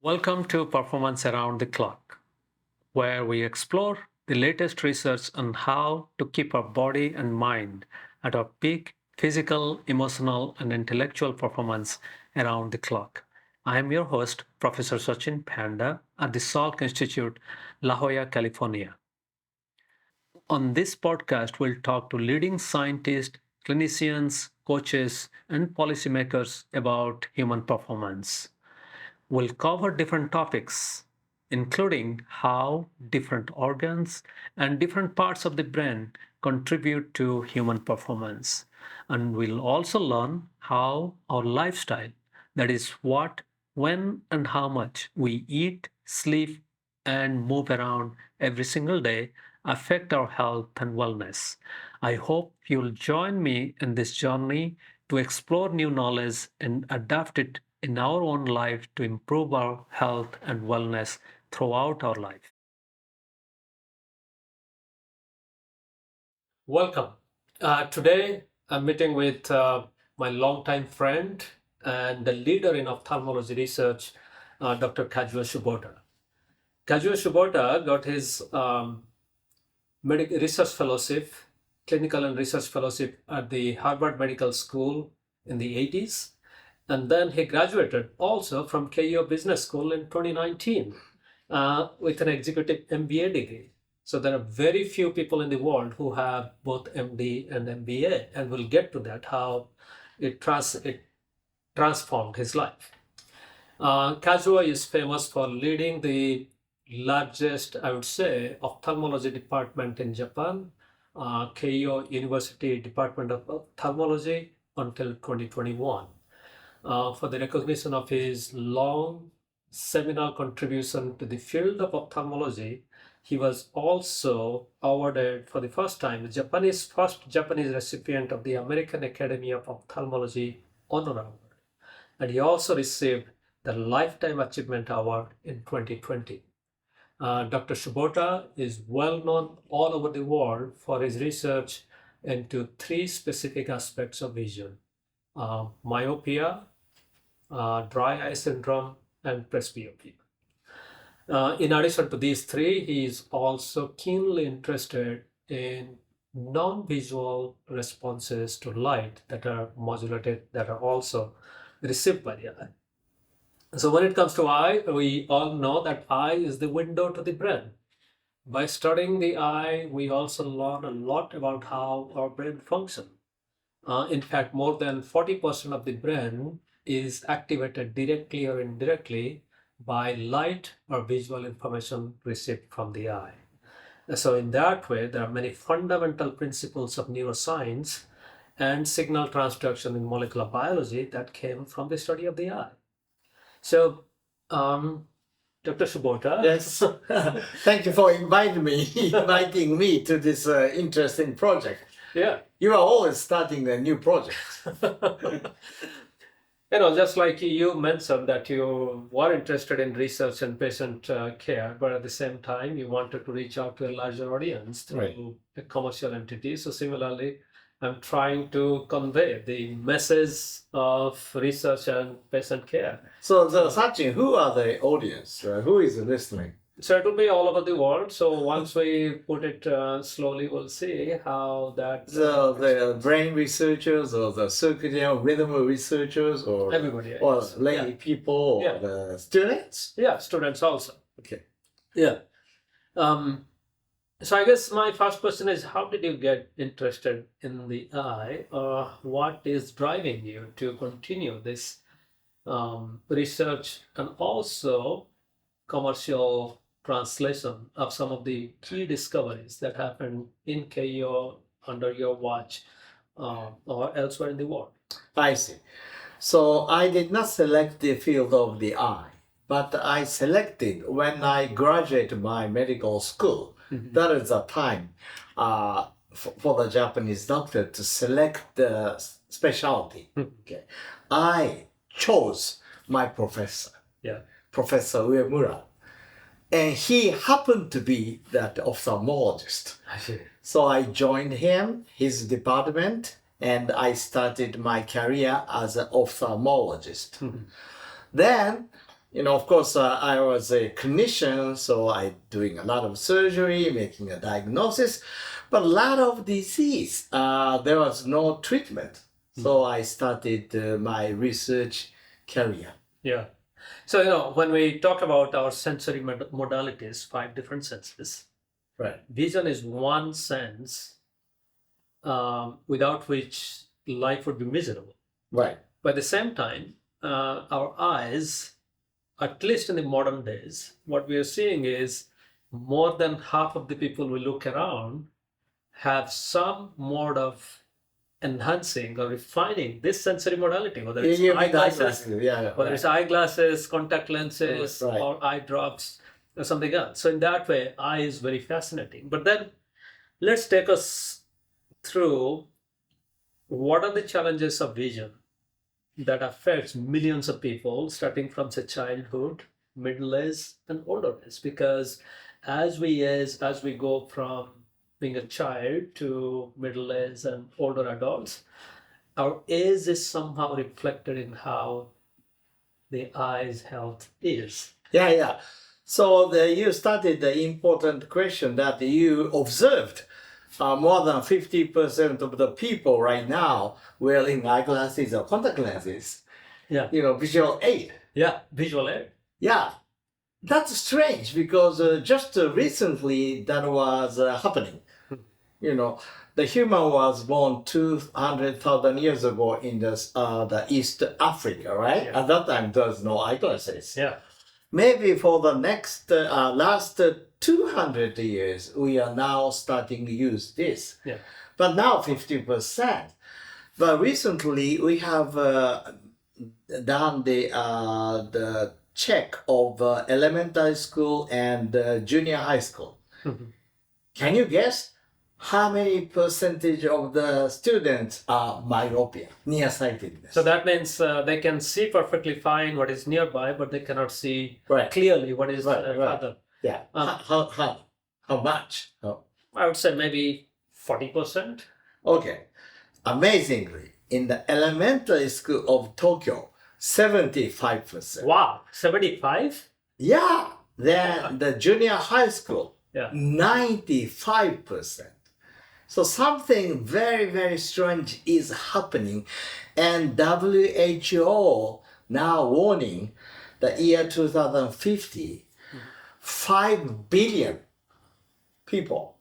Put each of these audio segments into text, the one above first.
Welcome to Performance Around the Clock, where we explore the latest research on how to keep our body and mind at our peak physical, emotional, and intellectual performance around the clock. I am your host, Professor Sachin Panda at the Salk Institute, La Jolla, California. On this podcast, we'll talk to leading scientists, clinicians, coaches, and policymakers about human performance. We'll cover different topics, including how different organs and different parts of the brain contribute to human performance. And we'll also learn how our lifestyle, that is, what, when, and how much we eat, sleep, and move around every single day, affect our health and wellness. I hope you'll join me in this journey to explore new knowledge and adapt it in our own life to improve our health and wellness throughout our life. Welcome. Today, I'm meeting with my longtime friend and the leader in ophthalmology research, Dr. Kazuo Tsubota. Kazuo Tsubota got his research fellowship, clinical and research fellowship at the Harvard Medical School in the 80s. And then he graduated also from Keio Business School in 2019 with an executive MBA degree. So there are very few people in the world who have both MD and MBA, and we'll get to that, how it transformed his life. Kazuo is famous for leading the largest, I would say, ophthalmology department in Japan, Keio University Department of Ophthalmology until 2021. For the recognition of his long seminal contribution to the field of ophthalmology, he was also awarded for the first time the first Japanese recipient of the American Academy of Ophthalmology Honor Award. And he also received the Lifetime Achievement Award in 2020. Dr. Tsubota is well known all over the world for his research into three specific aspects of vision: myopia, dry eye syndrome, and presbyopia. In addition to these three, he is also keenly interested in non-visual responses to light that are modulated, that are also received by the eye. So when it comes to eye, we all know that eye is the window to the brain. By studying the eye, we also learn a lot about how our brain functions. In fact, more than 40% of the brain is activated directly or indirectly by light or visual information received from the eye. So in that way, there are many fundamental principles of neuroscience and signal transduction in molecular biology that came from the study of the eye. So, Dr. Tsubota. Yes. Thank you for inviting me to this interesting project. Yeah. You are always starting a new project. Just like you mentioned that you were interested in research and patient care, but at the same time, you wanted to reach out to a larger audience through Right. a commercial entity. So similarly, I'm trying to convey the message of research and patient care. So, Sachin, who are the audience? Who is listening? So it will be all over the world. So once we put it slowly, we'll see how that. The brain researchers or the circadian rhythm researchers or Everybody. or lay Yeah. people or Yeah. the students? Yeah, students also. Okay. Yeah. So I guess my first question is, how did you get interested in the eye? What is driving you to continue this research and also commercial translation of some of the key discoveries that happened in Keio under your watch or elsewhere in the world? I see. So I did not select the field of the eye, but I selected when I graduated my medical school. Mhm. That is a time for the Japanese doctor to select the specialty. Okay. I chose my professor, Yeah. Professor Uemura, and he happened to be that ophthalmologist. I see. So I joined his department, and I started my career as an ophthalmologist. Mhm. Then of course, I was a clinician, so I doing a lot of surgery, making a diagnosis, but a lot of disease, there was no treatment. So I started my research career. Yeah. So, when we talk about our sensory modalities, 5 different senses, Right. vision is one sense without which life would be miserable. Right. But at the same time, our eyes, at least in the modern days, what we are seeing is more than half of the people we look around have some mode of enhancing or refining this sensory modality, whether it's You mean eyeglasses, yeah, whether it's eyeglasses, contact lenses, Right. or eye drops, or something else. So in that way, eye is very fascinating. But then let's take us through what are the challenges of vision that affects millions of people, starting from say childhood, middle age, and older age. Because as we go from being a child to middle age and older adults, our age is somehow reflected in how the eye's health is. Yeah. So you started the important question that you observed. More than 50% of the people right now wearing eyeglasses or contact lenses, Yeah. visual aid. Yeah, visual aid. Yeah, that's strange because just recently that was happening. The human was born 200,000 years ago in the East Africa, right? Yeah. At that time, there was no eyeglasses. Yeah. Maybe for the next last 200 years, we are now starting to use this. Yeah. But now 50%. But recently we have done the check of elementary school and junior high school. Can you guess how many percentage of the students are myopia, nearsightedness? So that means they can see perfectly fine what is nearby, but they cannot see Right. clearly what is Right. farther. Yeah. How much? I would say maybe 40%. Okay. Amazingly, in the elementary school of Tokyo, 75%. Wow, 75? Yeah. Then the junior high school, Yeah. 95%. So something very, very strange is happening. And WHO now warning the year 2050, 5 billion people,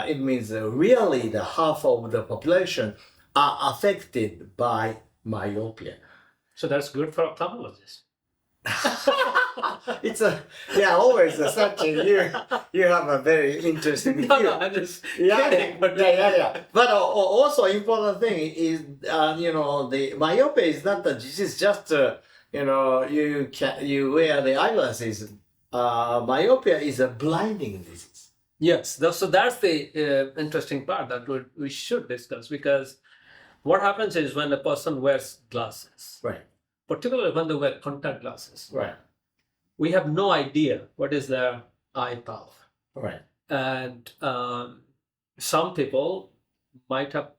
it means really the half of the population are affected by myopia. So that's good for ophthalmologists. It's always such a you have a very interesting view. No, I'm just kidding. But But also important thing is the myopia is not the disease. Just you wear the eyeglasses. Myopia is a blinding disease. Yes, so that's the interesting part that we should discuss, because what happens is when a person wears glasses, Right. particularly when they wear contact glasses, Right. we have no idea what is their eye path. Right. And some people might have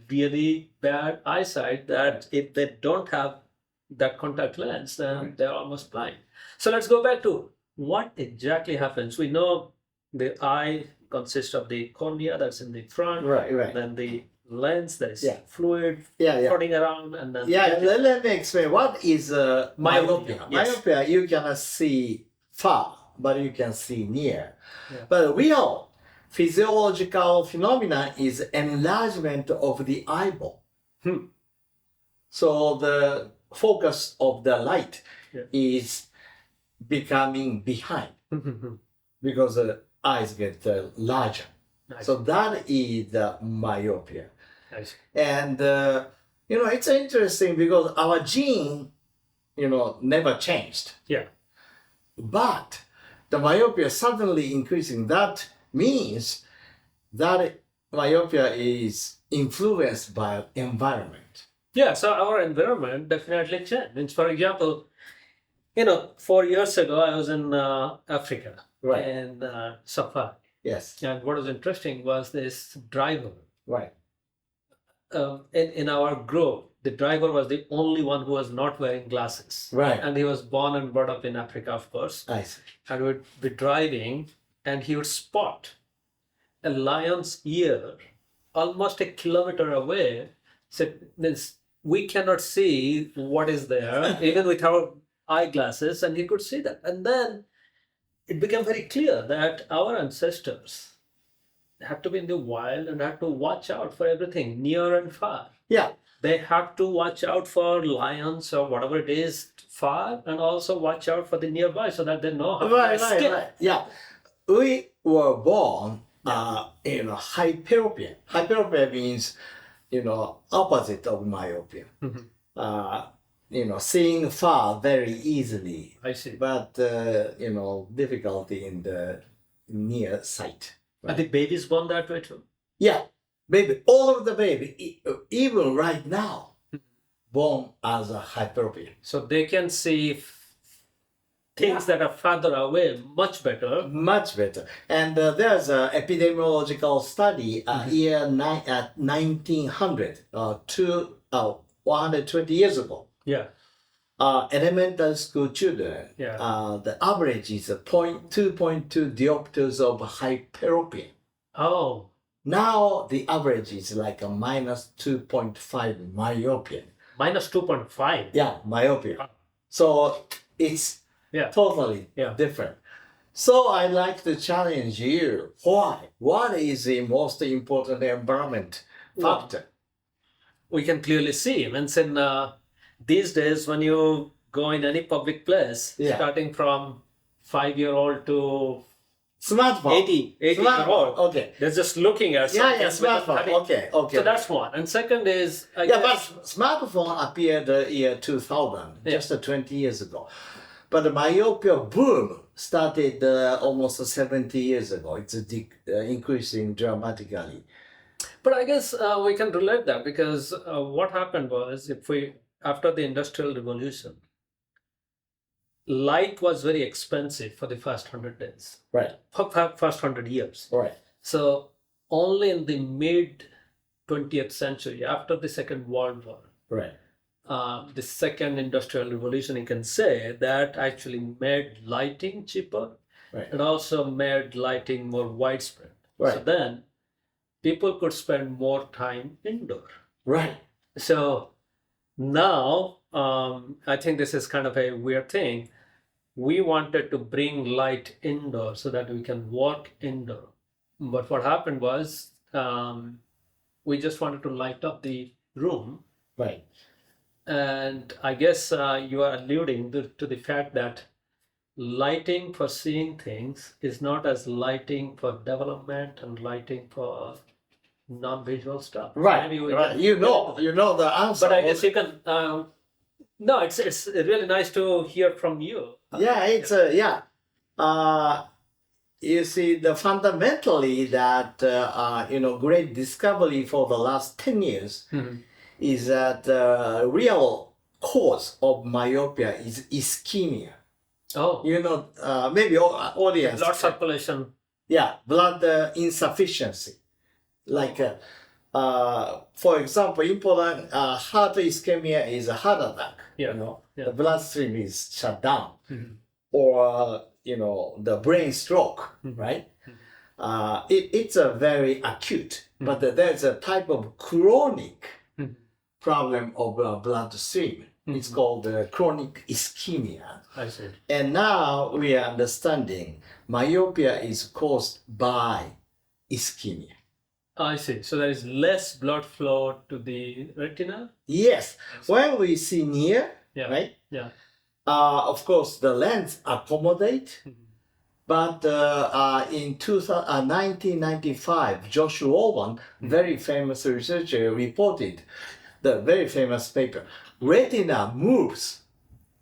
really bad eyesight that if they don't have that contact lens, then they're almost blind. So let's go back to what exactly happens. We know the eye consists of the cornea that's in the front, Right. then the lens that is Yeah. fluid Yeah. floating around, and then Let me explain. What is myopia? Yes. Myopia, you cannot see far, but you can see near. Yeah. But real physiological phenomena is enlargement of the eyeball. So the focus of the light is becoming behind because the eyes get larger. Nice. So that is the myopia. Nice. And it's interesting because our gene never changed, Yeah. but the myopia suddenly increasing. That means that myopia is influenced by environment. Yeah, so our environment definitely changed. Means, for example, 4 years ago I was in Africa, Right. and safari. Yes. And what was interesting was this driver. Right. in our group, the driver was the only one who was not wearing glasses. Right. And he was born and brought up in Africa, of course. I see. And would be driving, and he would spot a lion's ear almost a kilometer away. So we cannot see what is there, even with our eyeglasses, and he could see that. And then it became very clear that our ancestors had to be in the wild and had to watch out for everything near and far. Yeah. They had to watch out for lions or whatever it is far, and also watch out for the nearby so that they know how to escape. Right. Yeah. We were born, hyperopia. Hyperopia means, opposite of myopia. Seeing far very easily. I see. But, difficulty in the near sight. Are the babies born that way too? Yeah, baby, all of the baby, even right now, born as a hyperopia. So they can see things that are farther away much better. Much better. And there's an epidemiological study year 1900 to 120 years ago. Yeah. Elementary school children, the average is 2.2 diopters of hyperopia. Oh. Now the average is like a minus 2.5 myopia. Minus 2.5? Yeah, myopia. So it's totally different. So I like to challenge you. Why? What is the most important environment factor? We can clearly see. These days, when you go in any public place, starting from 5-year-old to smartphone, 80-year-old, okay, they're just looking at something. Smartphone, okay. So that's one. And second is... but smartphone appeared year 2000, just 20 years ago. But the myopia boom started almost 70 years ago. It's increasing dramatically. But I guess we can relate that because what happened was, after the Industrial Revolution, light was very expensive for the first 100 days. Right. First 100 years. Right. So only in the mid 20th century, after the Second World War, right, the second Industrial Revolution, you can say, that actually made lighting cheaper, and also made lighting more widespread. Right. So then people could spend more time indoor. Right. So now, I think this is kind of a weird thing. We wanted to bring light indoor so that we can work indoor. But what happened was, we just wanted to light up the room. Right. And I guess you are alluding to the fact that lighting for seeing things is not as lighting for development and lighting for non-visual stuff. Right. You know the answer. But I guess you can. No, it's really nice to hear from you. Yeah, it's you see, fundamentally that great discovery for the last 10 years is that the real cause of myopia is ischemia. Oh. Maybe audience. Blood circulation. Yeah, blood insufficiency. Like, for example, important heart ischemia is a heart attack. The bloodstream is shut down. Or, the brain stroke, right? It's a very acute, but there's a type of chronic problem of bloodstream. It's called chronic ischemia. I see. And now we are understanding myopia is caused by ischemia. I see. So there is less blood flow to the retina? Yes. When we see near, right? Yeah. Of course, the lens accommodate. But in 1995, Josh Wolman, very famous researcher, reported the very famous paper, retina moves.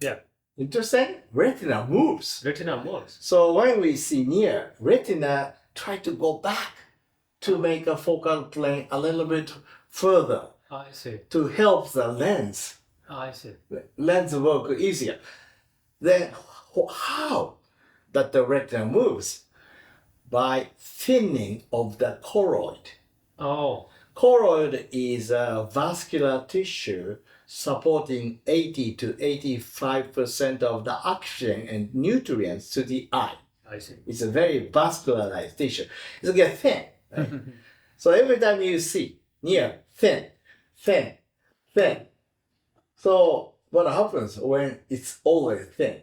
Yeah. Interesting? Retina moves. Retina moves. So when we see near, retina try to go back to make a focal plane a little bit further. I see. To help the lens. I see. Lens work easier. Then how that the retina moves? By thinning of the choroid. Oh. choroid is a vascular tissue supporting 80 to 85% of the oxygen and nutrients to the eye. I see. It's a very vascularized tissue. It's get thin. Right? So every time you see near thin, thin, thin. So what happens when it's always thin?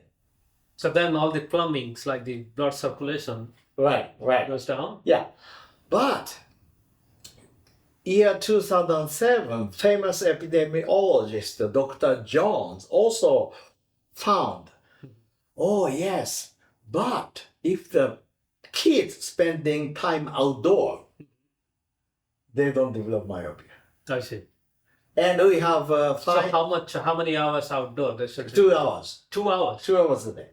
So then all the plumbings, like the blood circulation, Right. goes down. Yeah. But year 2007, famous epidemiologist Dr. Jones also found, oh yes, but if the kids spending time outdoor, they don't develop myopia. I see. And we have So how many hours outdoor? They should 2 hours. 2 hours. 2 hours a day.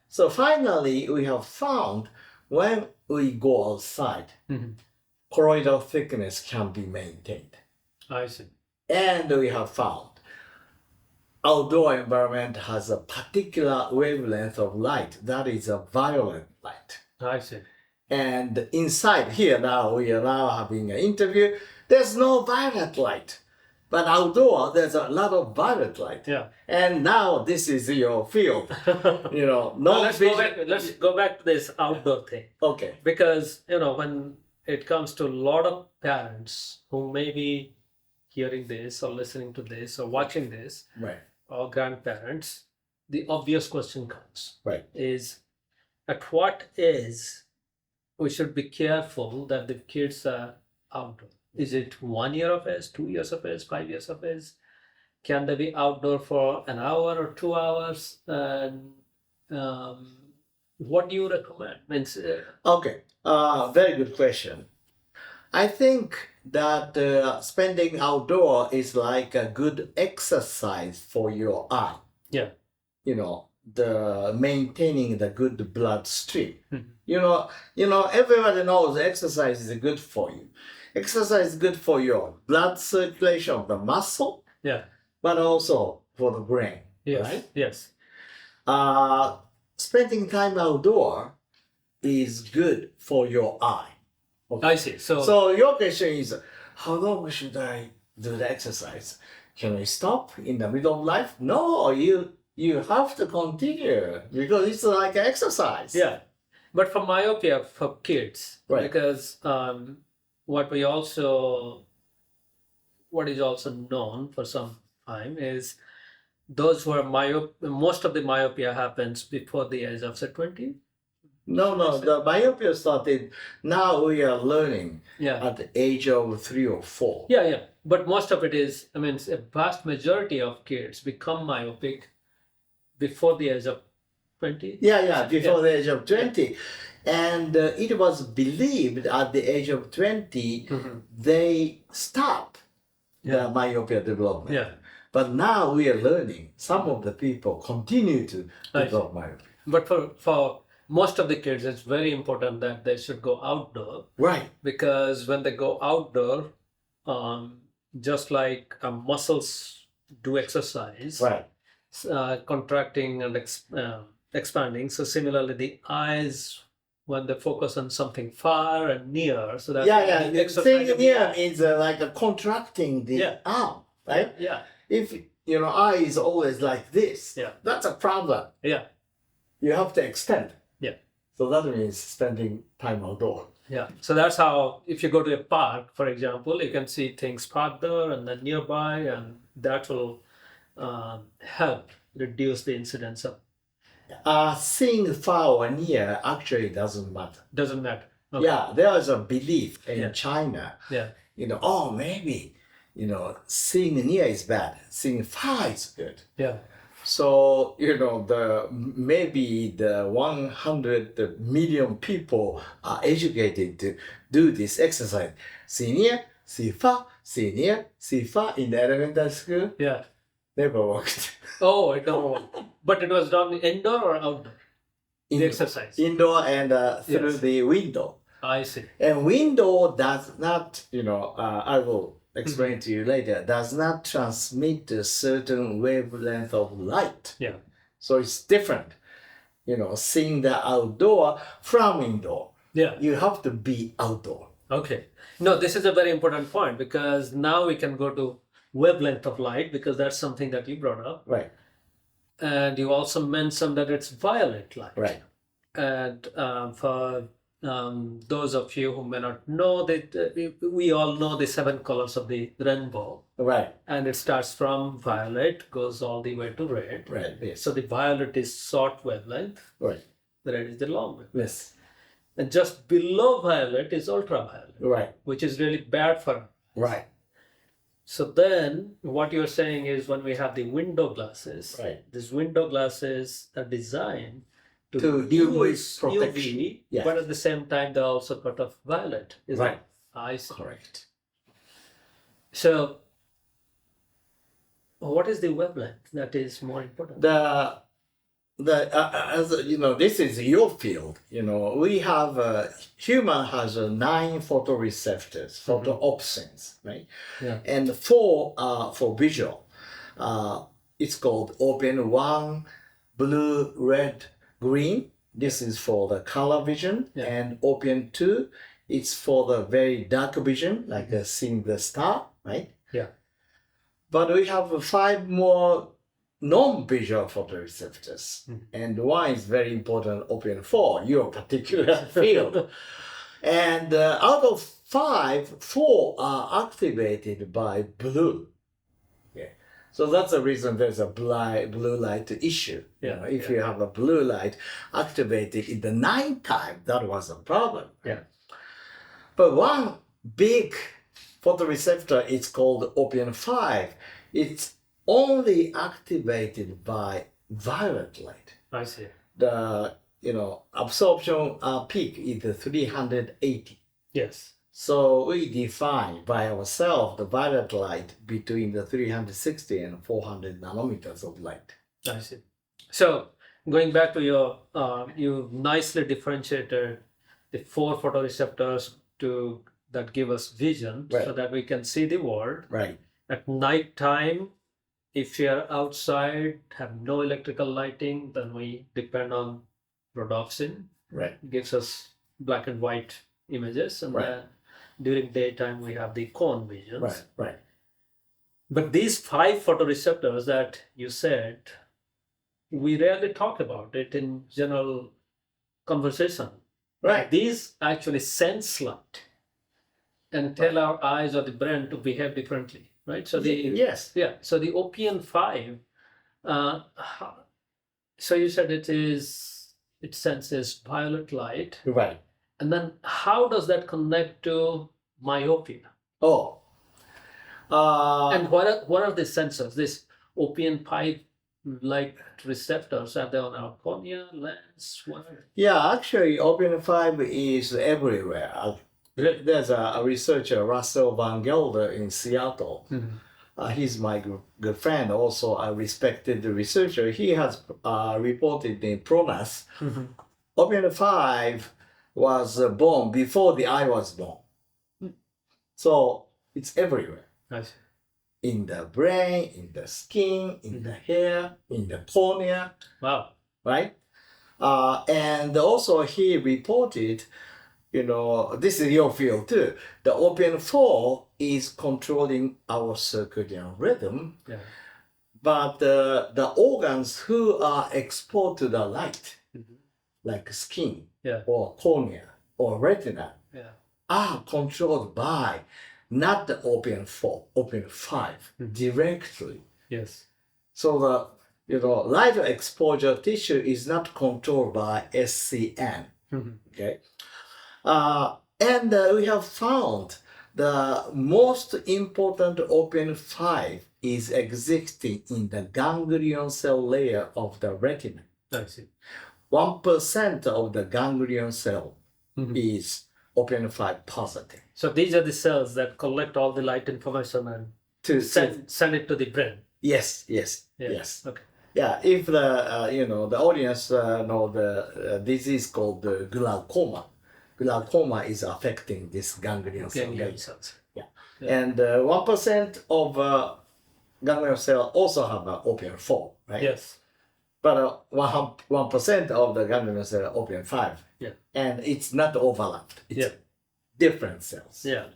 So finally, we have found when we go outside, choroidal thickness can be maintained. I see. And we have found outdoor environment has a particular wavelength of light that is a violet light. I see. And inside here now, we are now having an interview, there's no violet light. But outdoor, there's a lot of violet light. Yeah. And now this is your field. No let's go back to this outdoor thing. Okay. Because, when it comes to a lot of parents who may be hearing this or listening to this or watching this, Right. or grandparents, the obvious question comes, Right. is at what age we should be careful that the kids are outdoor? Is it 1 year of age, 2 years of age, 5 years of age? Can they be outdoor for an hour or 2 hours? And what do you recommend? Okay. Very good question. I think that spending outdoor is like a good exercise for your eye. Yeah. The maintaining the good bloodstream. Everybody knows exercise is good for you. Exercise is good for your blood circulation of the muscle, Yeah. but also for the brain. Yes. Right? Yes. Spending time outdoor is good for your eye. Okay. I see. So your question is, how long should I do the exercise? Can I stop in the middle of life? No, you have to continue because it's like exercise. Yeah. But for myopia for kids, Right. because what is also known for some time is those who are most of the myopia happens before the age of say 20. No, the myopia started, now we are learning Yeah. at the age of 3 or 4. Yeah. But most of it is, a vast majority of kids become myopic before the age of 20. Before the age of 20. And it was believed at the age of 20, they stop the myopia development. Yeah. But now we are learning some of the people continue to develop myopia. But for most of the kids, it's very important that they should go outdoor. Right. Because when they go outdoor, just like muscles do exercise, Right. Contracting and expanding. So similarly, the eyes, when they focus on something far and near, so that The thing here means like contracting the arm, right? Yeah. If eye is always like this, Yeah. that's a problem. Yeah. You have to extend. Yeah. So that means spending time outdoor. Yeah. So that's how, if you go to a park, for example, you can see things farther and then nearby, and that will help reduce the incidence of. Seeing far or near actually doesn't matter. Doesn't matter. Okay. Yeah, there is a belief in Yeah. China. Yeah. Maybe seeing near is bad, seeing far is good. Yeah. So maybe the 100 million people are educated to do this exercise. See near, see far, see near, see far in the elementary school. Yeah. Never worked. Oh, it don't work. But it was done indoor or outdoor? The exercise. Indoor and through Yes. the window. I see. And window does not, I will explain to you later, does not transmit a certain wavelength of light. Yeah. So it's different, seeing the outdoor from indoor. Yeah. You have to be outdoor. Okay. No, this is a very important point because now we can go to wavelength of light because that's something that you brought up. Right. And you also mentioned that it's violet light. Right. And for those of you who may not know, that we all know the 7 colors of the rainbow. Right. And it starts from violet, goes all the way to red. Right. Yes. So the violet is short wavelength, Right. the red is the long wavelength. Yes. And just below violet is ultraviolet, Right. which is really bad for us. Right. So then what you're saying is when we have the window glasses, Right. these window glasses are designed To use protection. UV, Yeah. but at the same time they're also cut off violet. Is Right. I see. Correct. So what is the wavelength that is more important? As you know, this is your field. You know, we have human has 9 photoreceptors, photoopsins, right? Yeah. And 4 are for visual. It's called open 1, blue, red, green. This is for the color vision, Yeah. and open 2, it's for the very dark vision, like seeing the star, right? Yeah. But we have 5 more non-visual photoreceptors, and one is very important, open 4, your particular field. And out of 5, 4 are activated by blue. Yeah. So that's the reason there's a blue light issue. Yeah, You know, if you have a blue light activated in the nighttime, that was a problem. Yeah. But one big photoreceptor is called opium 5. It's only activated by violet light. I see. The absorption peak is 380. Yes. So we define by ourselves the violet light between the 360 and 400 nanometers of light. I see. So going back to your, you nicely differentiated the 4 photoreceptors that give us vision, Right. so that we can see the world. Right. At night time, if we are outside, have no electrical lighting, then we depend on rhodopsin. Right. It gives us black and white images, and Right. then during daytime we have the cone visions. Right. Right. But these 5 photoreceptors that you said, we rarely talk about it in general conversation. Right. These actually sense light and tell our eyes or the brain to behave differently, right? So Yes. yeah. So the OPN 5. So you said it senses violet light, Right. and then how does that connect to myopia? Oh. And what are the sensors? This OPN 5 light receptors, are they on our cornea, lens? What? Yeah, actually, opium 5 is everywhere. Really? There's a researcher, Russell Van Gelder in Seattle. He's my good friend, also a respected researcher. He has reported in PRONAS. Opium 5 was born before the eye was born. So it's everywhere. I see. In the brain, in the skin, in the hair, in the cornea, Wow. right? And also he reported, this is your field too. The opium 4 is controlling our circadian rhythm, Yeah. but the organs who are exposed to the light, like skin Yeah. or cornea or retina, Yeah. are controlled by not the opium 4, opium 5 directly. Yes. So the light exposure tissue is not controlled by SCN. Okay, and we have found the most important opium 5 is existing in the ganglion cell layer of the retina. I see. 1% of the ganglion cell is opium 5 positive. So these are the cells that collect all the light information and send it to the brain. Yes. Yeah. Yes. Okay. Yeah, if the audience know the disease called the glaucoma. Glaucoma is affecting this ganglion cell. Ganglion cells. Yeah. And 1% of ganglion cell also have opium 4, right? Yes. But 1% of the ganglion cell opium 5. Yeah. And it's not overlapped. It's different cells. Yeah.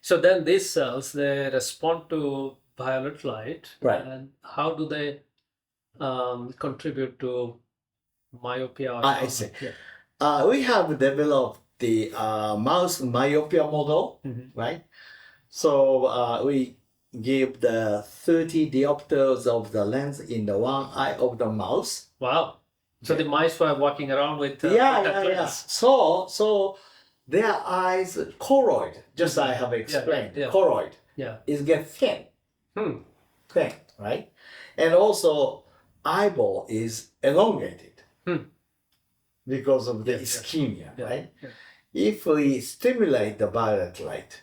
So then these cells, they respond to violet light. Right. And how do they contribute to myopia? I see. Yeah. We have developed the mouse myopia model, right? So we give the 30 diopters of the lens in the one eye of the mouse. Wow. So the mice were walking around with that Yeah. lens. So their eyes choroid, just I have explained, Yeah. choroid Yeah. is get thin, Hmm. right? And also eyeball is elongated because of the ischemia, right? Yeah. If we stimulate the violet light,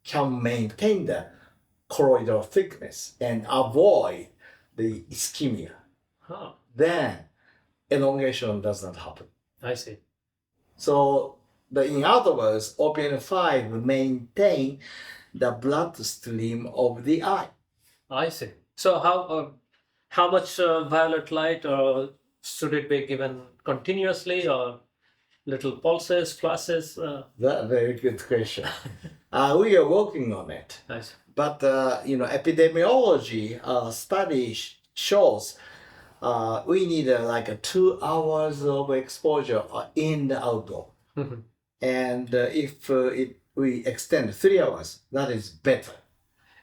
can maintain the choroidal thickness and avoid the ischemia, Huh. then elongation does not happen. I see. So in other words, OPN5 maintain the bloodstream of the eye. I see. So how much violet light, or should it be given continuously, or little pulses, flashes? That's a very good question. We are working on it. Nice. But epidemiology study shows we need like 2 hours of exposure in the outdoor. And if we extend 3 hours, that is better.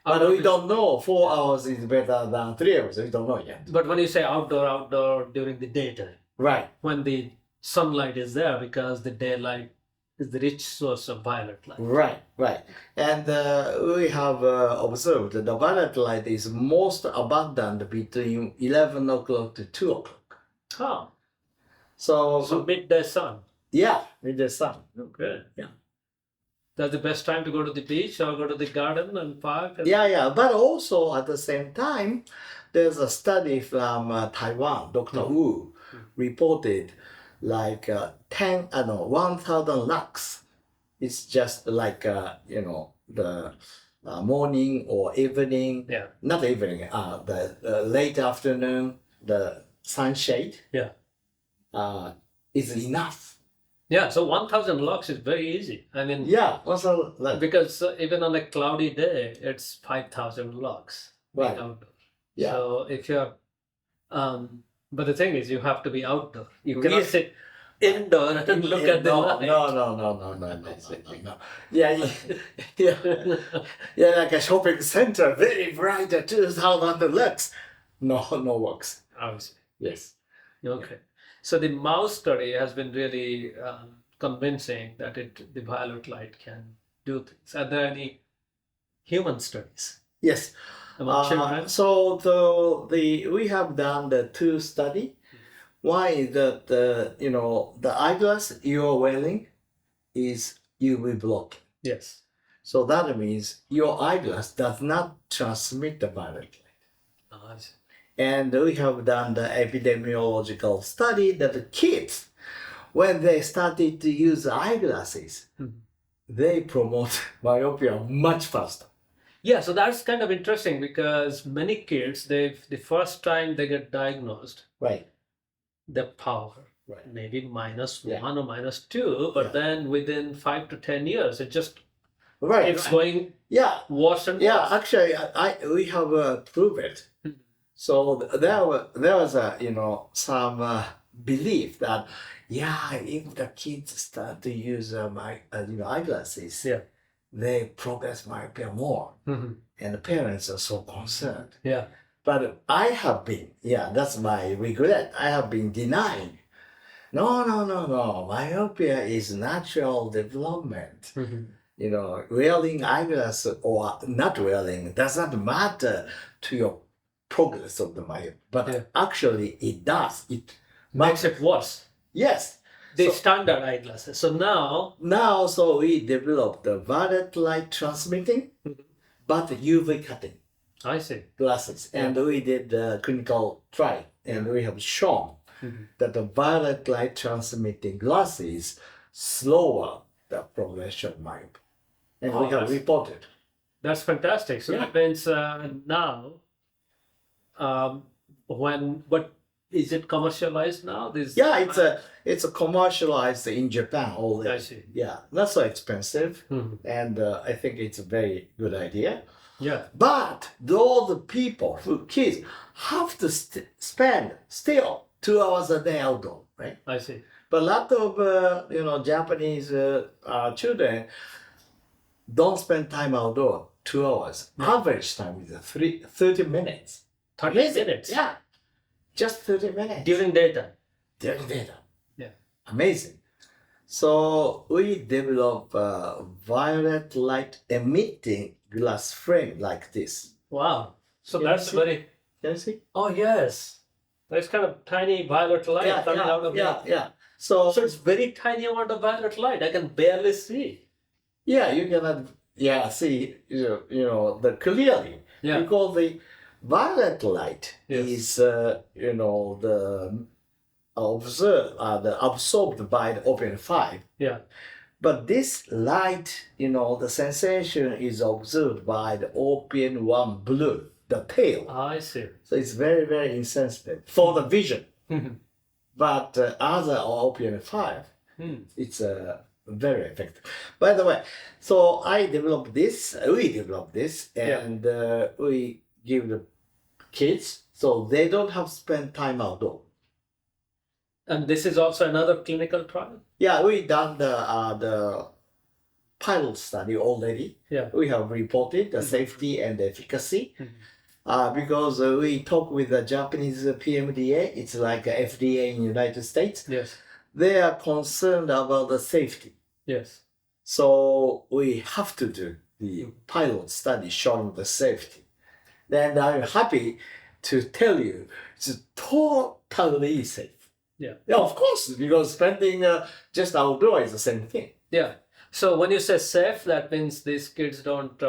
But we don't know 4 hours is better than 3 hours. We don't know yet. But when you say outdoor during the daytime, Right. when the sunlight is there, because the daylight is the rich source of violet light. Right. And we have observed that the violet light is most abundant between 11 o'clock to 2 o'clock. Huh. So midday sun. Yeah, with the sun. Okay. Yeah. That's the best time to go to the beach or go to the garden and park. Yeah. But also at the same time, there's a study from Taiwan, Dr. Wu reported like 1,000 lux. It's just like, the morning or evening, not evening, the late afternoon, the sunshade is enough. Yeah, so 1,000 lux is very easy. I mean, because even on a cloudy day, it's 5,000 lux. Right. Outdoor. Yeah. So if you're, but the thing is, you have to be outdoor. You cannot sit indoor and look at the light. No. Yeah, like a shopping center, very bright, 2,000 lux. No works. Obviously. Yes. Okay. So the mouse study has been really convincing that the violet light can do things. Are there any human studies? Yes. Among children? So we have done the 2 study. One is that the eyeglass you are wearing is UV blocking. Yes. So that means your eyeglass does not transmit the violet light. Nice. And we have done the epidemiological study that the kids, when they started to use eyeglasses, they promote myopia much faster. Yeah, so that's kind of interesting because many kids, the first time they get diagnosed, the power, maybe -1 or -2, but then within 5 to 10 years, it just keeps going worse and worse. Yeah, actually, we have proved it. So there was some belief that if the kids start to use eyeglasses, they progress myopia more, and the parents are so concerned. Yeah. But I have been, that's my regret. I have been denying. No. Myopia is natural development. Wearing eyeglass or not wearing does not matter to your progress of the myopia. But actually, it does. It makes it worse. Yes. The standard eyeglasses. So now, so we developed the violet light transmitting, but UV cutting. I see. Glasses. And we did the clinical trial, and we have shown that the violet light transmitting glasses slower the progression of myopia. And we have reported. That's fantastic. So that means now, is it commercialized now? This Yeah, it's a commercialized in Japan already. I see. Yeah, not so expensive, Mhm. and I think it's a very good idea. Yeah. But all the people, kids, have to spend still 2 hours a day outdoor, right? I see. But a lot of Japanese children don't spend time outdoor 2 hours. Yeah. Average time is 30 minutes. 30 Amazing. minutes? Yeah, just 30 minutes During daytime? during daytime. Yeah. Amazing. So we develop a violet light emitting glass frame like this. Wow. So Can you that's see? very. Can you see? Oh yes. That's kind of tiny violet light coming out of it. yeah. So So it's very tiny amount of violet light. I can barely see. yeah, you cannot see the clearly Yeah. because the violet light Yes. is the absorbed by the opium 5. Yeah. But this light, the sensation is observed by the opium 1 blue, the tail. I see. So it's very, very insensitive for the vision. But other opium 5, it's very effective. By the way, so we developed this, and we give the kids so they don't have to spend time outdoor. And this is also another clinical trial? Yeah, we done the pilot study already. Yeah. We have reported the safety and efficacy. Because we talk with the Japanese PMDA, it's like a FDA in United States. Yes. They are concerned about the safety. Yes. So we have to do the pilot study showing the safety. Then I'm happy to tell you it's totally safe. Yeah. Yeah, of course, because spending just outdoor is the same thing. Yeah. So when you say safe, that means these kids don't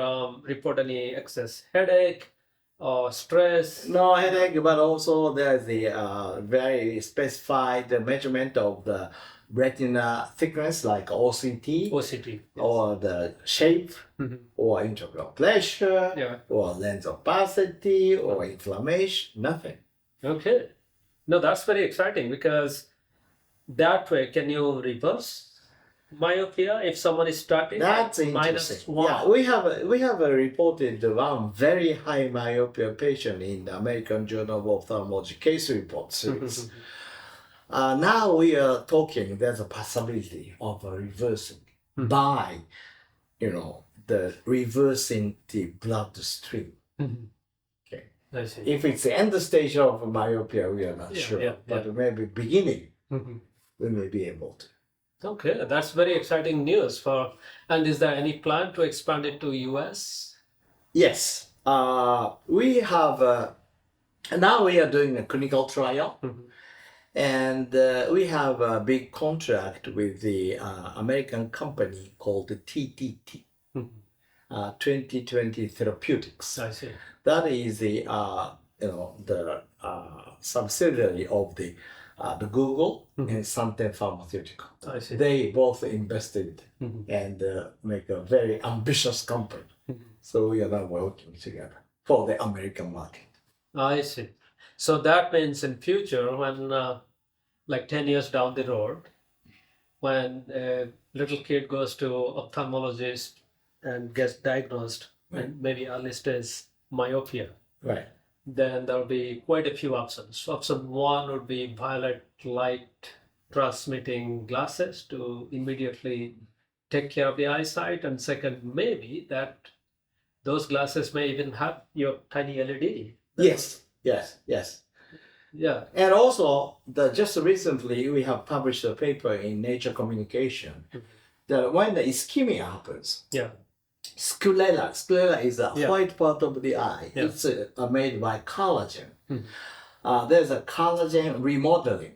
report any excess headache or stress. No headache, but also there's the very specified measurement of the retina thickness, like OCT, OCT. Yes. or the shape, or intraocular pressure, Yeah. or lens opacity, or inflammation, nothing. Okay. No, that's very exciting because that way, can you reverse myopia if someone is starting That's at minus interesting. one? Yeah, we have reported one very high myopia patient in the American Journal of Ophthalmology case report series. Now we are talking. There's a possibility of reversing by, the reversing the bloodstream. Okay. I see. If it's the end stage of myopia, we are not sure. But maybe beginning, we may be able to. Okay, that's very exciting news for. And is there any plan to expand it to US? Yes, we have. Now we are doing a clinical trial, and we have a big contract with the American company called TTT, 2020 Therapeutics. I see. That is the subsidiary of the Google and Santen Pharmaceutical. I see. They both invested and make a very ambitious company. So we are now working together for the American market. I see. So that means in future, when like 10 years down the road, when a little kid goes to ophthalmologist and gets diagnosed, and maybe early stage myopia, Right. then there'll be quite a few options. Option one would be violet light transmitting glasses to immediately take care of the eyesight, and second, maybe that those glasses may even have your tiny LED. Yes. Yeah. And also, just recently we have published a paper in Nature Communication that when the ischemia happens, Yeah. sclera is a white part of the eye. Yeah. It's made by collagen. There's a collagen remodeling,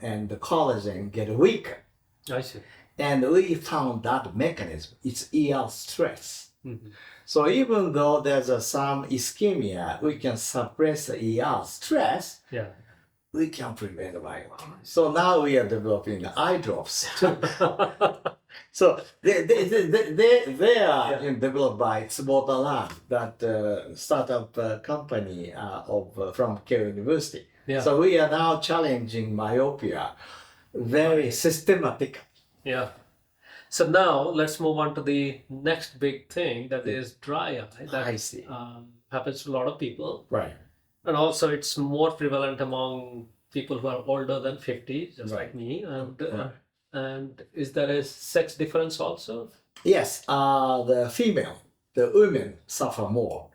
and the collagen get weaker. I see. And we found that mechanism. It's ER stress. So even though there's some ischemia, we can suppress the ER stress. Yeah. We can prevent myopia. So now we are developing eye drops too. So they are developed by Tsubota Lab, that startup company from Keio University. Yeah. So we are now challenging myopia very systematic. Yeah. So now let's move on to the next big thing, that is dry eye. That I see. happens to a lot of people. Right. And also it's more prevalent among people who are older than 50, just Right. like me. And Right. and is there a sex difference also Yes, the women suffer more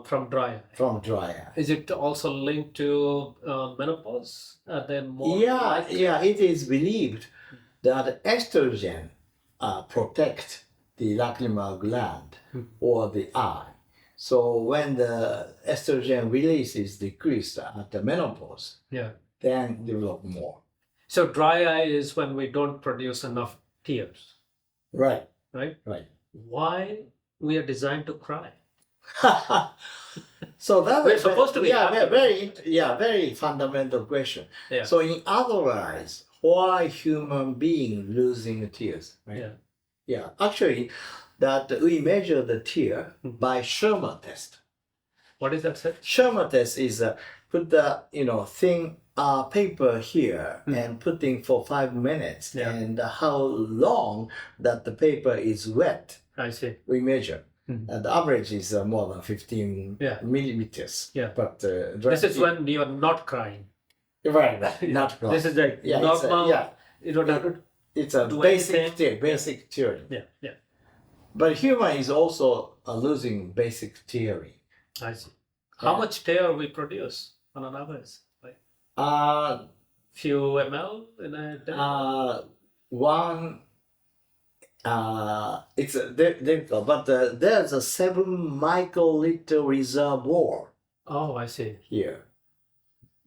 from dry eye? from dry eye. Is it also linked to menopause? Are they more Yeah, likely? yeah, it is believed that estrogen protect the lacrimal gland or the eye. So when the estrogen release is decreased at the menopause, Yeah. then develop more. So dry eye is when we don't produce enough tears, Right, right? right. Why we are designed to cry? So that We're was supposed to be yeah, happy. very fundamental question. Yeah. So in other words, why human being losing tears? Right? Yeah. Yeah, actually, that we measure the tear by Schirmer test. What is that, sir? Schirmer test is put the thin paper here and putting for 5 minutes, Yeah. and how long that the paper is wet. I see. We measure. And the average is more than 15 Yeah. millimeters. Yeah. But This is when you are not crying. right, not This is like yeah, normal. You don't have to. It's a do basic anything. basic theory. Yeah. Yeah. But human is also losing basic theory. I see. How Yeah. much tear we produce on an average? Like few ml in a day? One. It's difficult, but there's a 7 microliter reservoir Oh, I see. here,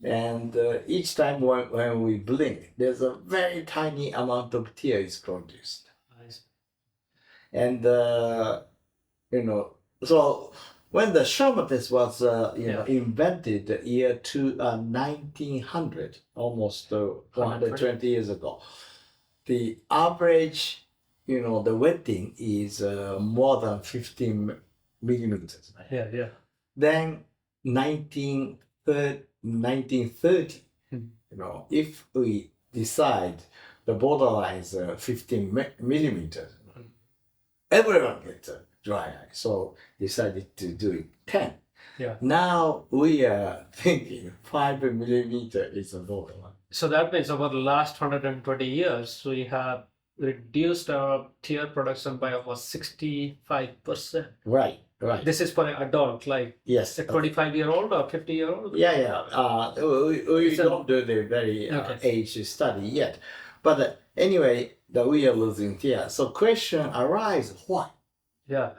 and each time when we blink, there's a very tiny amount of tear is produced, I see. and so when the Schirmer test was Yeah. invented the year 1900, almost 120 years ago, the average the wetting is more than 15 millimeters. Yeah. Yeah. Then 1930, if we decide the borderline is 15 millimeters, everyone gets a dry eye. So decided to do it 10. Yeah. Now we are thinking 5 millimeter is a borderline. So that means over the last 120 years, we have reduced our tear production by almost 65%. Right, right. This is for an adult, like Yes. a 25-year-old or 50-year-old? Yeah. We don't do the very age study yet. But anyway, that we are losing tear. So question arises, why? Yeah.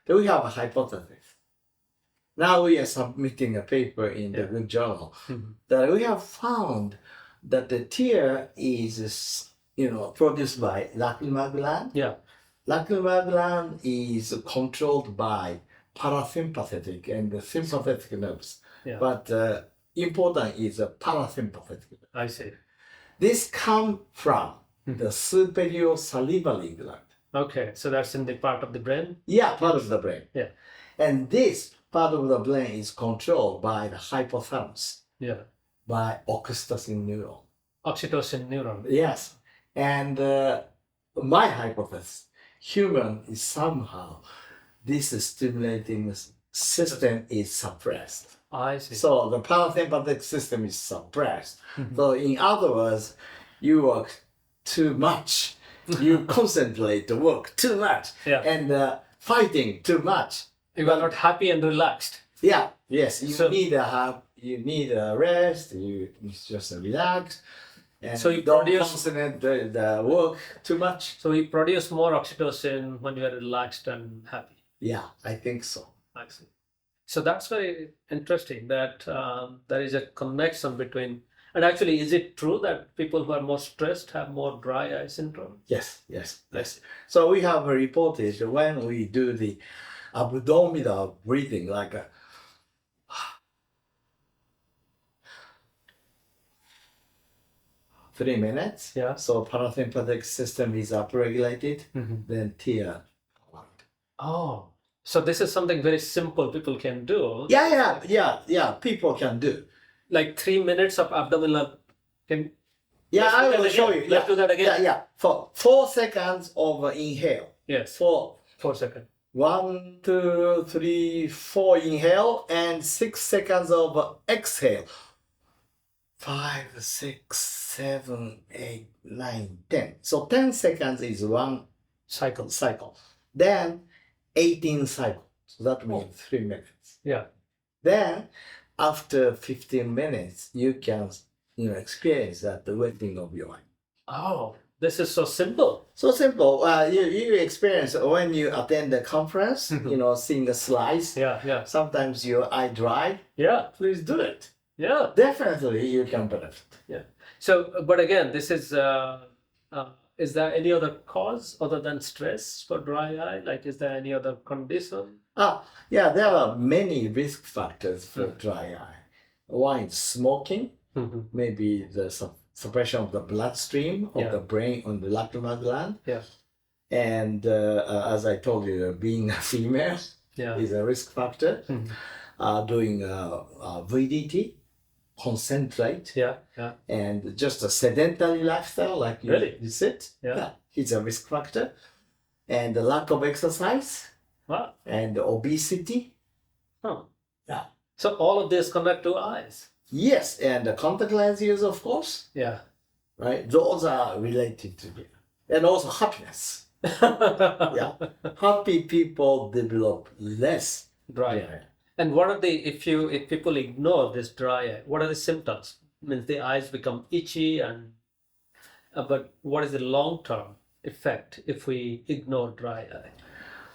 Do we have a hypothesis? Now we are submitting a paper in the good journal that we have found that the tear is produced by lacrimal gland. Yeah. Lacrimal gland is controlled by parasympathetic and the sympathetic nerves. Yeah. But important is a parasympathetic. I see. This comes from the superior salivary gland. Okay, so that's in the part of the brain? Yeah, part of the brain. Yeah. And this part of the brain is controlled by the hypothalamus, Yeah. by oxytocin neuron. Oxytocin neuron. Yes. And my hypothesis, human is somehow, this stimulating system is suppressed. I see. So the parasympathetic system is suppressed. So in other words, you work too much. You concentrate to work too much. Yeah. And fighting too much. You are not happy and relaxed. Yeah. Yes. You So- need a rest. You just relax. And So you don't produce- concentrate the work too much. So you produce more oxytocin when you are relaxed and happy. Yeah, I think so. I see. So that's very interesting that there is a connection between. And actually, is it true that people who are more stressed have more dry eye syndrome? Yes. So we have reported when we do the abdominal breathing, like 3 minutes. Yeah. So parasympathetic system is upregulated. Then tear. Oh, so this is something very simple people can do. Yeah. People can do. like 3 minutes of abdominal. Can Yeah, let's do I that will again. show you. Let's do that again. Yeah, yeah. For 4 seconds of inhale. Yes. 4 seconds. 1, 2, 3, 4 inhale and 6 seconds of exhale. 5, 6, 7, 8, 9, 10. So 10 seconds is one cycle. Then 18 cycles. So that means 3 minutes. Yeah. Then after 15 minutes, you can experience that the wetting of your eye. Oh, this is so simple. So simple. You experience when you attend the conference, seeing the slides. Yeah. Sometimes your eye dry. Yeah. Please do it. Yeah. Definitely you can benefit. Yeah. So, but again, this is there any other cause other than stress for dry eye? Like, is there any other condition? Yeah, there are many risk factors for dry eye. One is smoking, maybe the suppression of the bloodstream of the brain on the lacrimal gland. Yeah. And as I told you, being a female is a risk factor. Doing VDT, concentrate, and just a sedentary lifestyle like you sit, it's a risk factor. And the lack of exercise. Wow. And obesity. Huh. Yeah. So all of this connect to eyes. Yes, and the contact lens use, of course. Yeah. Right. Those are related to it. And also happiness. Yeah. Happy people develop less dry eye. And what are if people ignore this dry eye, what are the symptoms? Means the eyes become itchy and but what is the long-term effect if we ignore dry eye?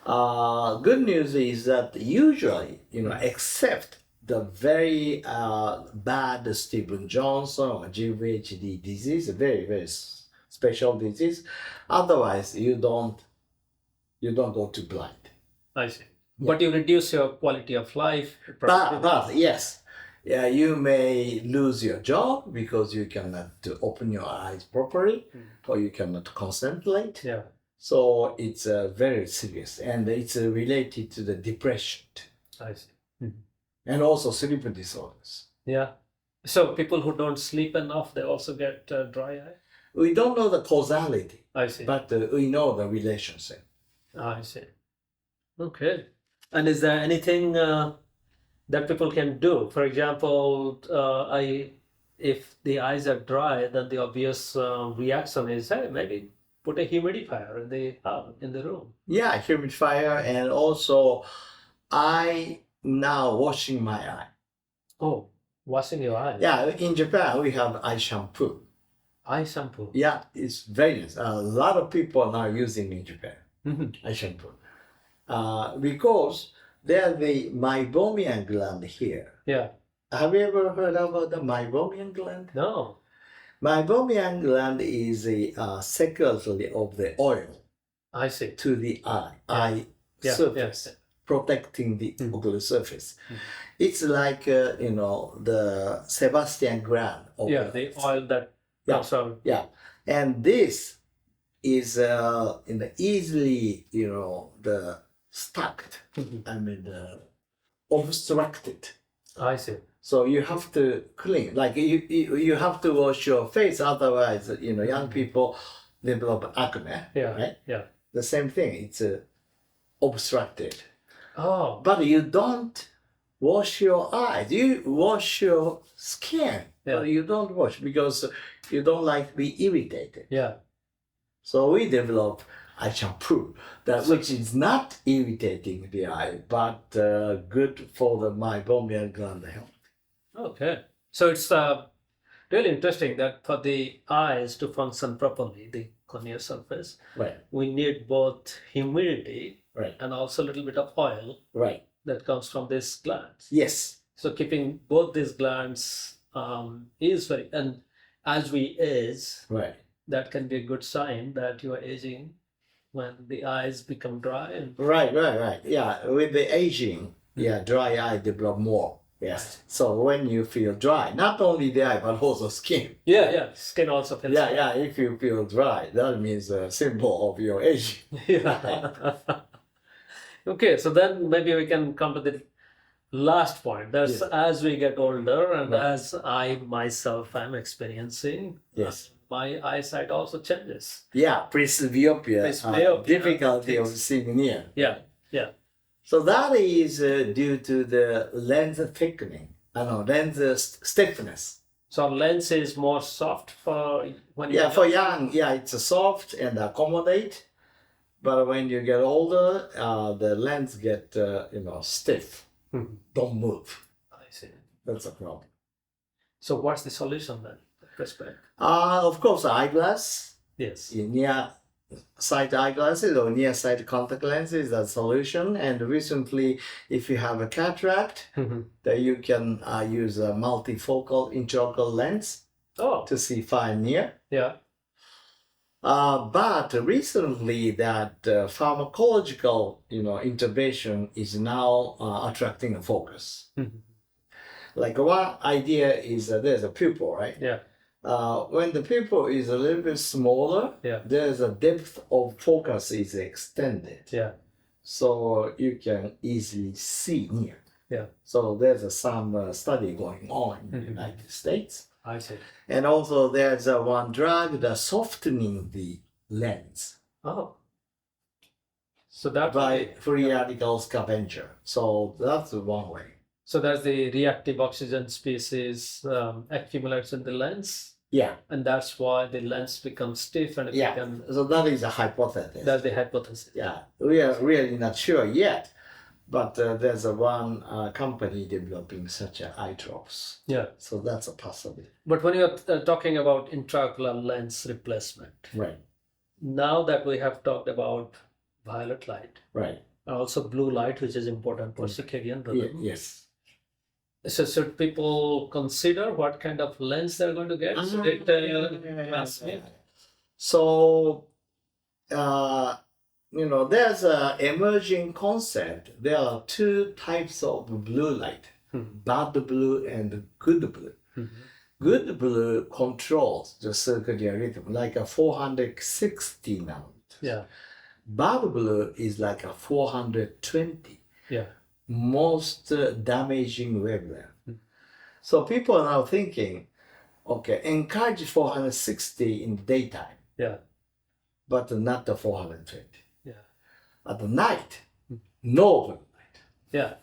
Good news is that usually, except the very bad Stephen Johnson or GVHD disease, a very, very special disease, otherwise you don't go to blind. I see. Yeah. But you reduce your quality of life. But yes, you may lose your job because you cannot open your eyes properly, or you cannot concentrate. Yeah. So it's very serious, and it's related to the depression. I see. And also sleep disorders. Yeah. So people who don't sleep enough, they also get dry eye? We don't know the causality. I see. But we know the relationship. I see. Okay. And is there anything that people can do? For example, if the eyes are dry, then the obvious reaction is, hey, maybe put a humidifier in the room. Yeah, humidifier, and also I now washing my eye. Oh, washing your eyes. Yeah, in Japan we have eye shampoo. Eye shampoo. Yeah, it's very nice. A lot of people are now using in Japan eye shampoo because there's the meibomian gland here. Yeah. Have you ever heard about the meibomian gland? No. Meibomian gland is the secretary of the oil. I see. To the eye surface, protecting the ocular surface. It's like the Sebastian gland of the oil that comes out. Yeah, and this is easily the stuck. Obstructed. I see. So you have to clean, like you have to wash your face, otherwise, young people develop acne, right? Yeah. The same thing, it's obstructed. Oh. But you don't wash your eyes, you wash your skin. Yeah. But you don't wash because you don't like to be irritated. Yeah. So we develop eye shampoo, which is not irritating the eye, but good for the meibomian gland health. Okay. So it's really interesting that for the eyes to function properly, the corneal surface, we need both humidity and also a little bit of oil that comes from these glands. Yes. So keeping both these glands is very, and as we age, that can be a good sign that you are aging when the eyes become dry. And Right. Yeah, with the aging, dry eye develop more. Yes. So when you feel dry, not only the eye but also skin. Yeah. Skin also feels dry. Yeah. If you feel dry, that means a symbol of your aging. Yeah. Okay, so then maybe we can come to the last point. That's Yes. as we get older and Right. as I myself am experiencing, Yes. my eyesight also changes. Yeah, presbyopia, Presbyopia, difficulty of things. seeing near. Yeah, yeah. So that is due to the lens thickening, lens stiffness. So lens is more soft for when Yeah, you're for young, yeah, it's soft and accommodate. But when you get older, the lens get stiff. Mhm. Don't move. I see. That's a problem. So what's the solution then? Respect. Of course, eyeglass, Yes. near sight eyeglasses or near sight contact lenses is a solution. And recently, if you have a cataract, Mhm. then you can use a multifocal intraocular lens Oh, to see far and near. yeah. But recently, that pharmacological, intervention is now attracting a focus. Mhm. Like one idea is there's a pupil, right? Yeah. When the pupil is a little bit smaller, Yeah. there's a depth of focus is extended, Yeah. so you can easily see near. Yeah. So there's some study going on in the Mhm. United States. I see. And also there's one drug that's softening the lens Oh. So that by free radical scavenger. So that's one way. So that's the reactive oxygen species accumulates in the lens, Yeah, and that's why the lens becomes stiff and it yeah. becomes. So that is a hypothesis. That's the hypothesis. Yeah, we are really not sure yet, but there's one company developing such eye drops. Yeah. So that's a possibility. But when you're talking about intraocular lens replacement, Right, now that we have talked about violet light, right. and also blue light, which is important for circadian rhythm. Yes. So should people consider what kind of lens they're going to get? Should it transmit? So, there's an emerging concept. There are two types of blue light, bad blue and good blue. Mhm. Good blue controls the circadian rhythm like a 460 nanometers. Yeah. Bad blue is like a 420, Yeah. most damaging wavelength. So people are now thinking, okay, encourage 460 in daytime, Yeah. but not the 420. Yeah. At the night, no blue light. Yeah.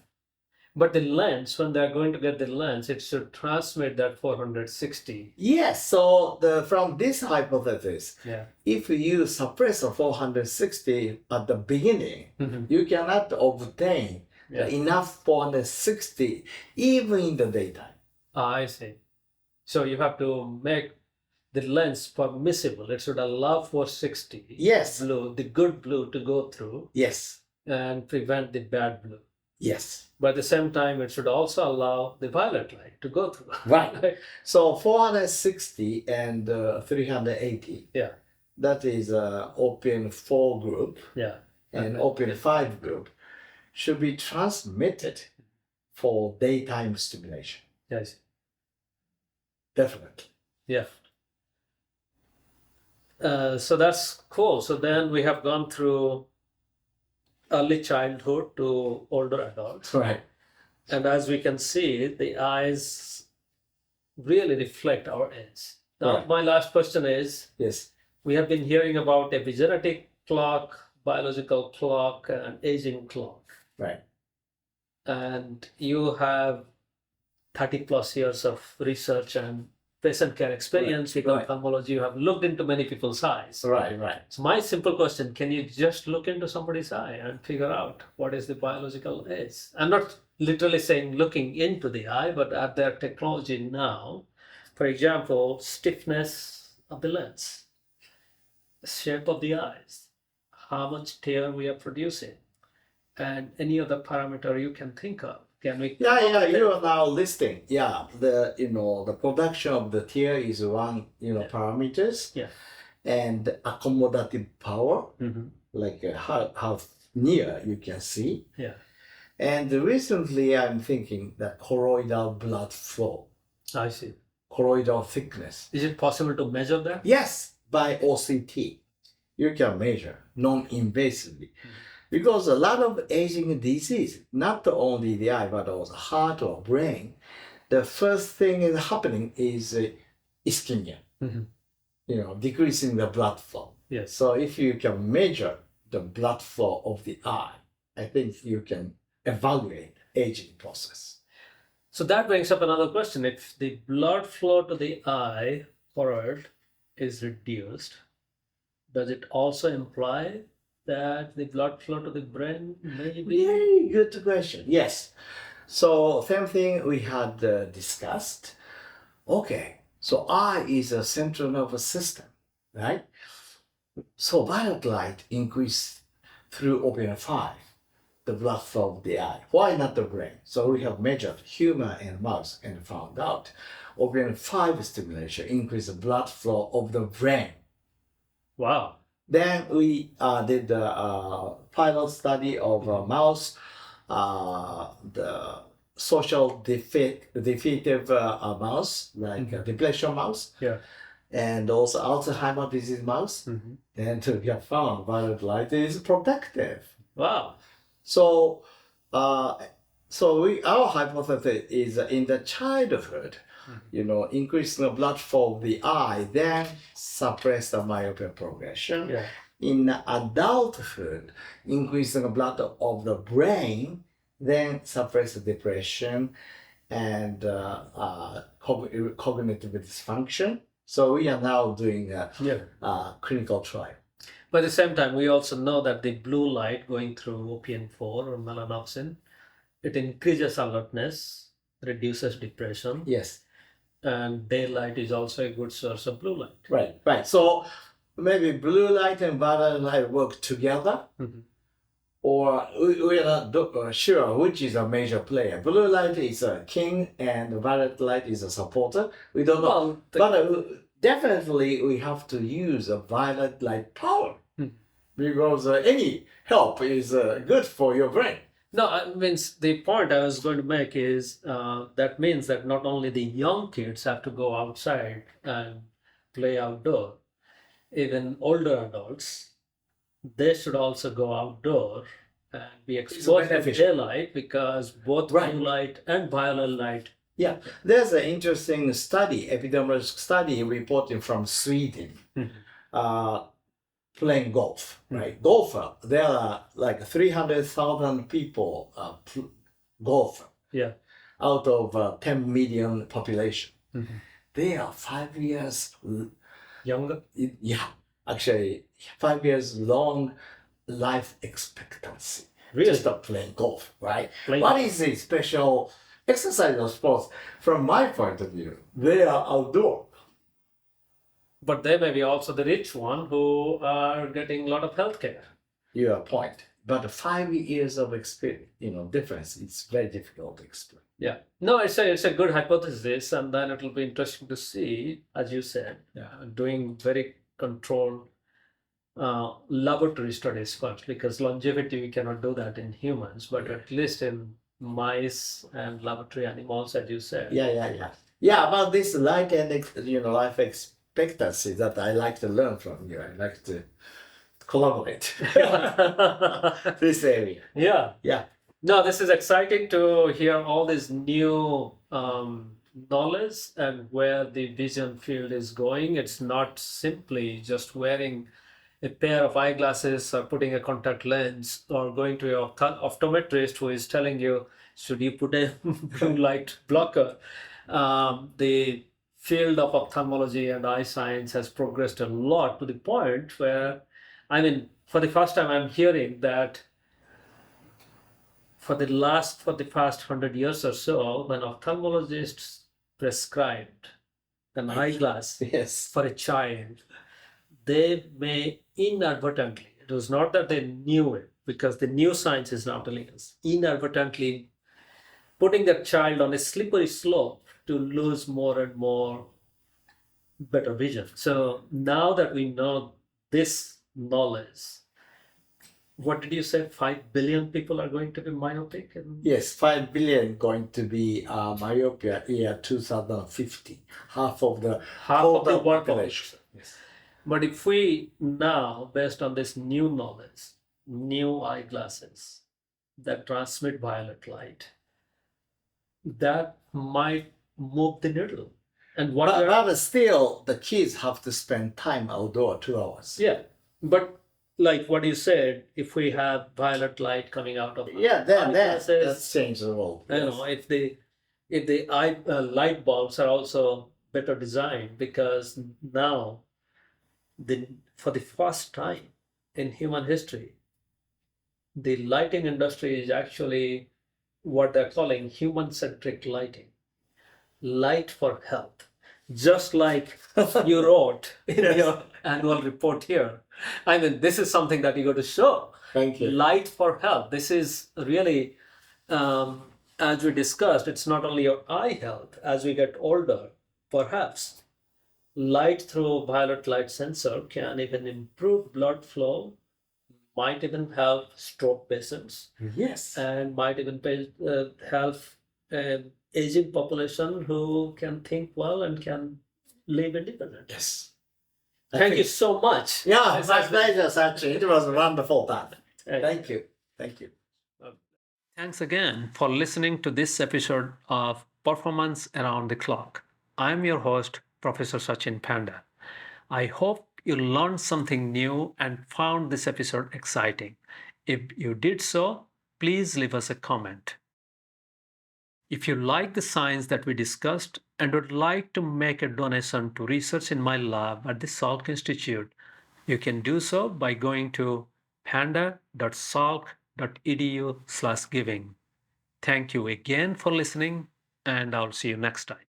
But the lens, when they're going to get the lens, it should transmit that 460. Yes, so from this hypothesis, Yeah. if you suppress a 460 at the beginning, Mhm. you cannot obtain Yeah. enough 460 even in the daytime. I see. So you have to make the lens permissible. It should allow 460 Yes. blue, the good blue to go through Yes, and prevent the bad blue. yes. But at the same time, it should also allow the violet light to go through. Right. So 460 and 380, Yeah. that is open 4 group Yeah. and open 5 group, should be transmitted for daytime stimulation. Yes. Definitely. Yeah. So that's cool. So then we have gone through early childhood to older adults. Right. And as we can see, the eyes really reflect our age. Now, Right. my last question is, Yes. we have been hearing about epigenetic clock, biological clock, and aging clock. Right. And you have 30 plus years of research and patient care experience with Right. ophthalmology. You have looked into many people's eyes. Right. Right. So my simple question, can you just look into somebody's eye and figure out what is the biological age? I'm not literally saying looking into the eye, but at their technology now, for example, stiffness of the lens, shape of the eyes, how much tear we are producing, and any other parameter you can think of. Can we? Yeah, you are now listing. Yeah, the production of the tear is one, parameters. Yeah. And accommodative power, Mhm. like how near you can see. Yeah. And recently I'm thinking that colloidal blood flow, I see. colloidal thickness. Is it possible to measure that? Yes, by OCT, you can measure non-invasively. Because a lot of aging disease, not only the eye, but also heart or brain, the first thing is happening is ischemia, decreasing the blood flow. Yes. So if you can measure the blood flow of the eye, I think you can evaluate aging process. So that brings up another question. If the blood flow to the eye forward is reduced, does it also imply that the blood flow to the brain may be? Very good question. Yes. So same thing we had discussed. Okay. So eye is a central nervous system, right? So violet light increase through option 5, the blood flow of the eye. Why not the brain? So we have measured human and mouse and found out option 5 stimulation increase the blood flow of the brain. Wow. Then we did the pilot study of a mouse, the social defeative mouse, like a depression mouse, Yeah. and also Alzheimer's disease mouse. And we have found violet light is protective. Wow. So, our hypothesis is in the childhood, increasing the blood flow of the eye, then suppress the myopia progression. Yeah. In adulthood, increasing the blood of the brain, then suppress the depression and cognitive dysfunction. So we are now doing a clinical trial. But at the same time, we also know that the blue light going through OPN4 or melanopsin, it increases alertness, reduces depression. Yes. And daylight is also a good source of blue light. Right. So maybe blue light and violet light work together, or we are not sure which is a major player. Blue light is a king and violet light is a supporter. We don't know. But definitely we have to use a violet light power because any help is good for your brain. No, I mean, the point I was going to make is that means that not only the young kids have to go outside and play outdoor, even older adults, they should also go outdoor and be exposed to daylight because both blue light and violet light. Yeah, there's an interesting study, epidemiological study reporting from Sweden, playing golf, right? Golfer, there are like 300,000 people golfer out of 10 million population. They are 5 years younger. Yeah, actually 5 years long life expectancy. Really? Just playing golf, right? What is the special exercise or sports? From my point of view, they are outdoor. But they may be also the rich one who are getting a lot of healthcare. Your point. But 5 years of experience, difference, it's very difficult to explain. Yeah. No, it's a good hypothesis, and then it will be interesting to see, as you said, doing very controlled laboratory studies first, because longevity we cannot do that in humans, but at least in mice and laboratory animals, as you said. Yeah, about this light and life expectancy that I like to learn from you. I like to collaborate this area. Yeah. No, this is exciting to hear all this new knowledge and where the vision field is going. It's not simply just wearing a pair of eyeglasses or putting a contact lens or going to your optometrist who is telling you, should you put a blue light blocker? The field of ophthalmology and eye science has progressed a lot to the point where, for the first time I'm hearing that for the past 100 years or so, when ophthalmologists prescribed an eyeglass for a child, they may inadvertently, it was not that they knew it, because the new science is now telling us, inadvertently putting that child on a slippery slope to lose more and more better vision. So now that we know this knowledge, what did you say? 5 billion people are going to be myopic? Yes, 5 billion going to be myopia year 2050. Half of the world population. Yes. But if we now, based on this new knowledge, new eyeglasses that transmit violet light, that might move the needle. And what But still, the kids have to spend time outdoor 2 hours. yeah, but like what you said, if we have violet light coming out of Yeah, then eyeglasses, that's changed the world. you know, if the eye light bulbs are also better designed, because now the for the first time in human history, the lighting industry is actually what they're calling human-centric lighting, light for health. Just like you wrote in Yes. your annual report here. I mean, this is something that you got to show. Thank you. Light for health. This is really, as we discussed, it's not only your eye health. As we get older, perhaps light through violet light sensor can even improve blood flow, might even help stroke patients, Yes. and might even help aging population who can think well and can live independent. Yes. Thank you so much. Yeah, This my has been- pleasure, Sachin. It was a wonderful time. Hey. Thank you. Thank you. Thanks again for listening to this episode of Performance Around the Clock. I'm your host, Professor Sachin Panda. I hope you learned something new and found this episode exciting. If you did so, please leave us a comment. If you like the science that we discussed and would like to make a donation to research in my lab at the Salk Institute, you can do so by going to panda.salk.edu/giving. Thank you again for listening, and I'll see you next time.